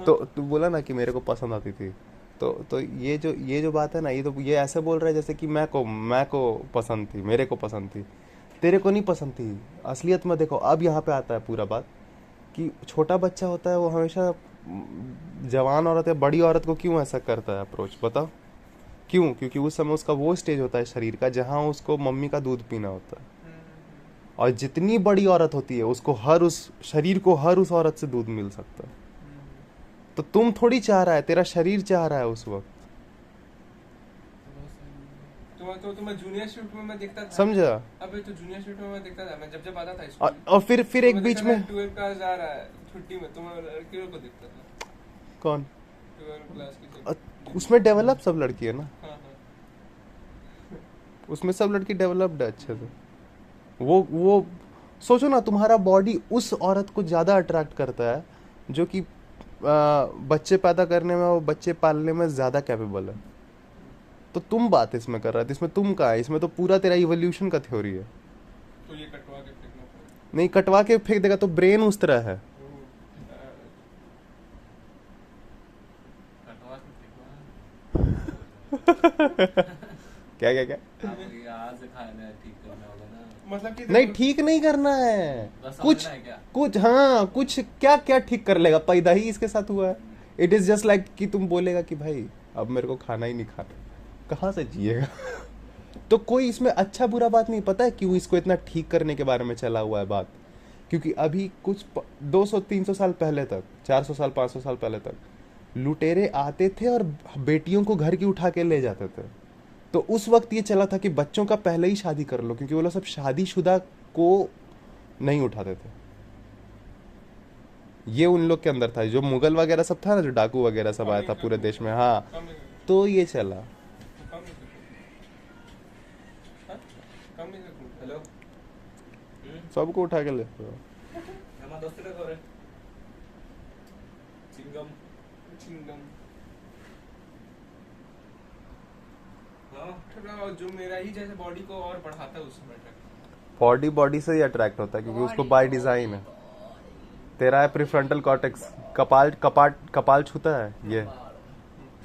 तो तू बोला ना कि मेरे को पसंद आती थी, तो ये जो बात है ना, ये ऐसे बोल रहा है जैसे कि मैं को पसंद थी, मेरे को पसंद थी। तेरे को नहीं पसंद थी। असलियत में देखो, अब यहाँ पे आता है पूरा बात कि छोटा बच्चा होता है वो हमेशा जवान औरत या बड़ी औरत को क्यों ऐसा करता है अप्रोच, बताओ क्यों? क्योंकि उस समय उसका वो स्टेज होता है शरीर का जहाँ उसको मम्मी का दूध पीना होता है। और जितनी बड़ी औरत होती है उसको हर उस शरीर को हर उस औरत से दूध मिल सकता है। तो तुम थोड़ी चाह रहा है, तेरा शरीर चाह रहा है उस वक्त। तो तुम्हें जूनियर शिफ्ट में मैं देखता था। समझा? अबे तो जूनियर शिफ्ट में मैं देखता था, मैं जब आता था और, स्कूल। और फिर तो एक मैं बीच देखता में था 12 क्लास जा रहा है छुट्टी में, तो मैं लड़कियों को देखता था। कौन? 12 क्लास की अ, जब उसमें डेवलप सब लड़की है ना, हाँ हाँ। उसमें सब लड़की डेवलप्ड है अच्छे से। वो सोचो ना, तुम्हारा बॉडी उस औरत को ज़्यादा अट्रैक्ट करता है जो कि बच्चे पैदा करने में और बच्चे पालने में ज़्यादा कैपेबल है। तो तुम बात इसमें कर रहा है, इसमें तुम का है, इसमें तो पूरा तेरा इवोल्यूशन का थ्योरी है। तो ये कटवा के फेंकना पड़ेगा। नहीं, कटवा के फेंक देगा तो ब्रेन उस तरह है। कटवा के फेंकवा। क्या क्या क्या? आप यहाँ से खाना ठीक करना होगा ना। मतलब कि नहीं, ठीक नहीं करना है बस कुछ। समझना है क्या? कुछ, हाँ, कुछ क्या क्या ठीक कर लेगा, पैदा ही इसके साथ हुआ है। इट इज जस्ट लाइक कि तुम बोलेगा कि भाई अब मेरे को खाना ही नहीं खाना, कहाँ से जिएगा? तो कोई इसमें अच्छा बुरा बात नहीं, पता है क्यों इसको इतना ठीक करने के बारे में चला हुआ है बात? क्योंकि अभी कुछ 200-300 साल पहले तक, 400 साल 500 साल पहले तक लुटेरे आते थे और बेटियों को घर की उठा के ले जाते थे। तो उस वक्त ये चला था कि बच्चों का पहले ही शादी कर लो, क्योंकि वो लोग सब शादीशुदा को नहीं उठाते थे। ये उन लोग के अंदर था, जो मुगल वगैरह सब था ना, जो डाकू वगैरह सब आया था पूरे देश में, हाँ। कम नहीं कर- तो ये चला। कम नहीं कर- हाँ? कम नहीं कर- हेलो सबको उठा के ले। ನಮ್ಮ ದೋಸ್ತಿರ ಅವರೇ ಚಿಂಗಮ್ चिंगम। हाँ थोड़ा जो मेरा ही जैसे बॉडी को और बढ़ाता है उसमें अटैक। बॉडी से ही अट्रैक्ट होता है, क्योंकि उसको बाय डिजाइन है। तेरा है प्रीफ्रंटल कॉर्टेक्स, कपाल छूता है ये,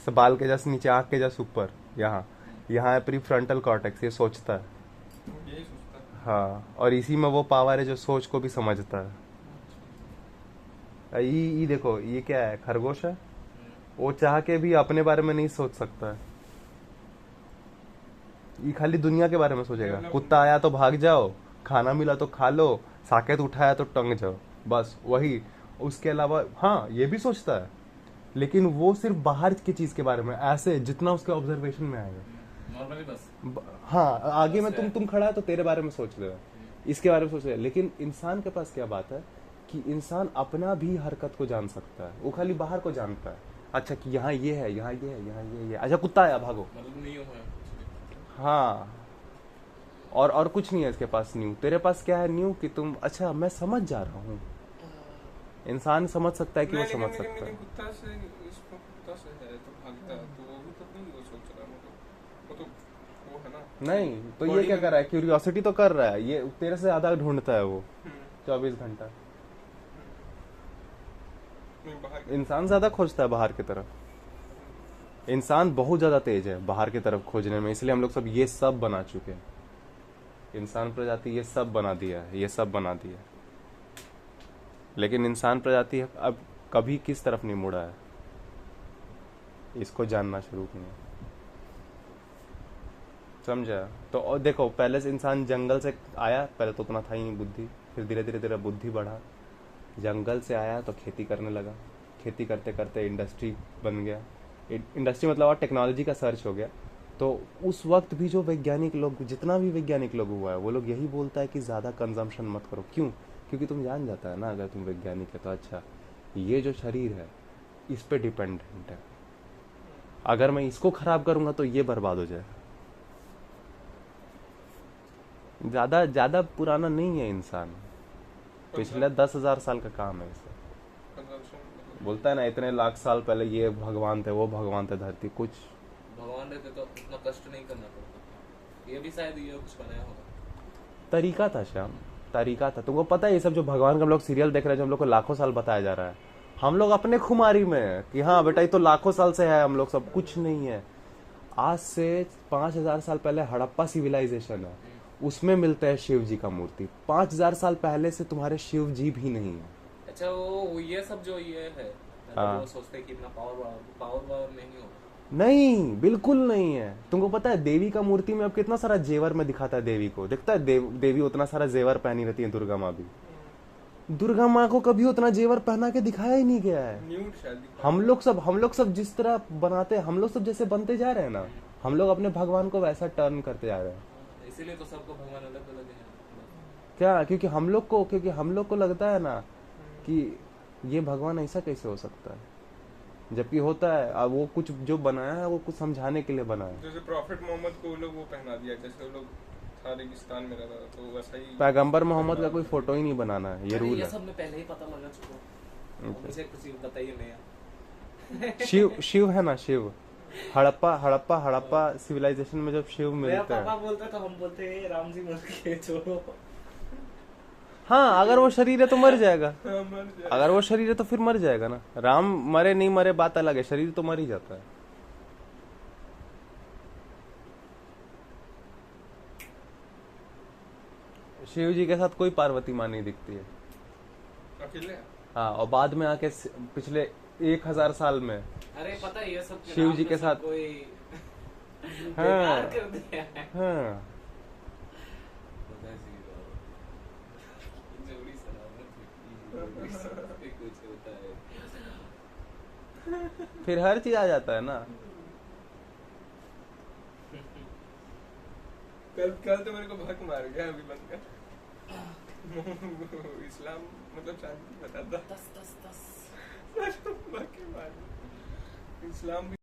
से बाल के जस्ट नीचे, आंख के जस्ट ऊपर, यहाँ यहाँ है प्रीफ्रंटल कॉर्टेक्स, ये सोचता है। यही सोचता है। हाँ, और इसी में वो पावर है जो सोच को भी समझता है। ये देखो, ये क्या है, खरगोश है। वो चाह के भी अपने बारे में नहीं सोच सकता है, ये खाली दुनिया के बारे में सोचेगा। कुत्ता आया तो भाग जाओ, खाना मिला तो खा लो, साकेत उठाया तो टंग जाओ, बस वही। उसके अलावा हाँ, ये भी सोचता है, लेकिन वो सिर्फ बाहर की चीज के बारे में, ऐसे जितना उसके ऑब्जर्वेशन में आएगा। नॉर्मली बस हाँ, आगे में बस है। तुम खड़ा है तो तेरे बारे में सोच रहे हो, इसके बारे में सोच रहे हो। लेकिन इंसान के पास क्या बात है कि इंसान अपना भी हरकत को जान सकता है, वो खाली बाहर को जानता है। अच्छा कि यहाँ ये है, यहाँ ये है, यहाँ ये है, अच्छा कुत्ता आया भागो। मतलब नहीं हुआ कुछ हाँ, और कुछ नहीं है इसके पास न्यू। तेरे पास क्या है न्यू कि तुम, अच्छा मैं समझ जा रहा हूँ। इंसान समझ सकता है कि वो नहीं, समझ लेकिन सकता है। कुत्ता से इसको कुत्ता से है तो भागता है, तो वो भी तो नहीं वो सोच रहा है, वो तो वो है ना। नहीं तो ये Body क्या में- कर रहा है, क्यूरियोसिटी तो कर रहा है, ये तेरे से ज्यादा ढूंढता है वो हम्म, 24 घंटा। नहीं, बाहर इंसान ज्यादा खोजता है बाहर की तरफ, इंसान बहुत ज्यादा तेज है बाहर की तरफ खोजने में, इसलिए हम लोग सब ये सब बना चुके हैं। इंसान प्रजाति ये सब बना दिया है, ये सब बना दिया है। लेकिन इंसान प्रजाति अब कभी किस तरफ नहीं मुड़ा है, इसको जानना शुरू किया। समझा? तो और देखो, पहले से इंसान जंगल से आया, पहले तो उतना था ही नहीं बुद्धि, फिर धीरे धीरे धीरे बुद्धि बढ़ा। जंगल से आया तो खेती करने लगा, खेती करते करते इंडस्ट्री बन गया। इंडस्ट्री मतलब और टेक्नोलॉजी का सर्च हो गया। तो उस वक्त भी जो वैज्ञानिक लोग, जितना भी वैज्ञानिक लोग हुआ है, वो लोग यही बोलता है कि ज़्यादा कंजम्पशन मत करो। क्यों? क्योंकि तुम जान जाता है ना, अगर तुम वैज्ञानिक है तो अच्छा ये जो शरीर है इस पे डिपेंडेंट है, अगर मैं इसको खराब करूंगा तो ये बर्बाद हो जाएगा। ज़्यादा ज़्यादा पुराना नहीं है इंसान, पिछले 10,000 साल का काम है इसे। कंजम्पशन बोलता है ना, इतने लाख साल पहले ये भगवान थे, वो भगवान थे, धरती कुछ। भगवान रहते तो उतना कष्ट नहीं करना पड़ता। ये भी शायद ये कुछ बनाया होगा। तरीका था श्याम, तरीका था। तुमको पता है ये सब जो भगवान का हम लोग सीरियल देख रहे हैं, जो हम लोग को लाखों साल बताया जा रहा है, हम लोग अपने खुमारी में है कि हाँ बेटा ये तो लाखों साल से है, हम लोग सब कुछ नहीं है। आज से 5000 साल पहले हड़प्पा सिविलाइजेशन है, उसमें मिलता है शिव जी का मूर्ति। 5000 साल पहले से तुम्हारे शिव जी भी नहीं है। अच्छा वो ये सब जो ये है हाँ। वो सोचते हैं कि इतना पावर नहीं होगा। नहीं, बिल्कुल नहीं है। तुमको पता है देवी का मूर्ति में अब कितना सारा जेवर में दिखाता है देवी को, दिखता है देवी उतना सारा जेवर पहनी रहती है। दुर्गा माँ भी, दुर्गा माँ को कभी उतना जेवर पहना के दिखाया ही नहीं गया है। न्यूड शादी का। हम लोग सब जिस तरह बनाते हैं, हम लोग सब जैसे बनते जा रहे हैं ना, हम लोग अपने भगवान को वैसा टर्न करते जा रहे हैं। इसीलिए तो सबको भगवान अलग अलग है। क्या? क्योंकि हम लोग को लगता है ना कि ये भगवान ऐसा कैसे हो सकता है, जबकि होता है। अब वो कुछ जो बनाया है वो कुछ समझाने के लिए बनाया है। जैसे प्रॉफिट मोहम्मद को वो लोग वो पहना दिया, जैसे वो लोग था रेगिस्तान में रहता था, तो वैसा ही पैगंबर मोहम्मद का कोई फोटो ही नहीं बनाना है, ये अरे रूल ये है। सब में पहले ही पता लगा चुका। मुझे कुछ बताइए नया। शिव है ना, शिव। हड़प्पा सिविलाइजेशन में जब शिव मेरा मिलता पापा है, बोलता तो हम बोलते हैं राम जी मर के छोड़ो। हाँ अगर वो शरीर है तो मर जाएगा। हाँ, मर जाए। अगर वो शरीर है तो फिर मर जाएगा ना। राम मरे नहीं मरे बात अलग है, शरीर तो मर ही जाता है। शिव जी के साथ कोई पार्वती माँ नहीं दिखती है। अकेले हाँ, और बाद में आके पिछले 1000 साल में अरे पता है ये सब के शिव नाम जी पे के सब साथ- कोई हाँ। बेकार कर दिया है। हाँ, पता है जी, जोड़ी सलामत कुछ होता है। फिर हर चीज आ जाता है ना। कल तो मेरे को भक मार गया अभी बंद कर। इस्लाम मतलब शांति बताता। दस दस दस भक मार, इस्लाम भी